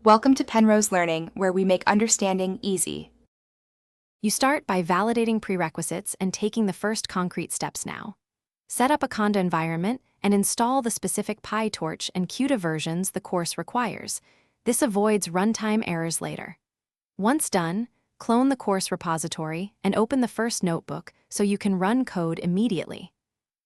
Welcome to Penrose Learning, where we make understanding easy. You start by validating prerequisites and taking the first concrete steps now. Set up a CUDA environment and install the specific PyTorch and CUDA versions the course requires. This avoids runtime errors later. Once done, clone the course repository and open the first notebook so you can run code immediately.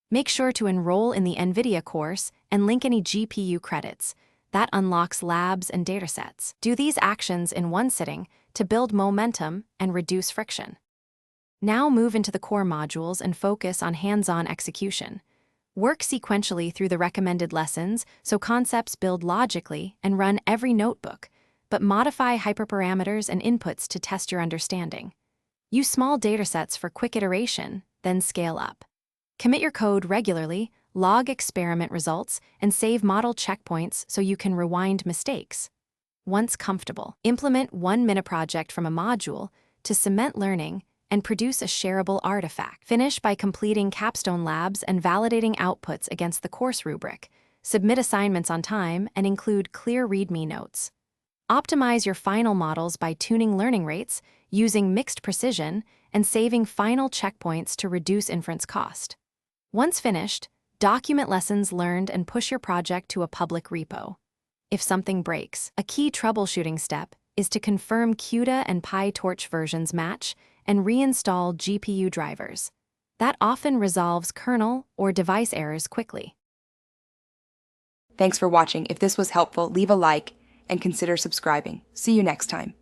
Make sure to enroll in the Nvidia course and link any GPU credits. That unlocks labs and datasets. Do these actions in one sitting to build momentum and reduce friction. Now move into the core modules and focus on hands-on execution. Work sequentially through the recommended lessons so concepts build logically and run every notebook, but modify hyperparameters and inputs to test your understanding. Use small datasets for quick iteration, then scale up. Commit your code regularly, log experiment results, and save model checkpoints so you can rewind mistakes. Once comfortable, implement one mini project from a module to cement learning and produce a shareable artifact. Finish by completing capstone labs and validating outputs against the course rubric. Submit assignments on time and include clear README notes. Optimize your final models by tuning learning rates, using mixed precision, and saving final checkpoints to reduce inference cost. Once finished, document lessons learned and push your project to a public repo. If something breaks, a key troubleshooting step is to confirm CUDA and PyTorch versions match and reinstall GPU drivers. That often resolves kernel or device errors quickly. Thanks for watching. If this was helpful, leave a like and consider subscribing. See you next time.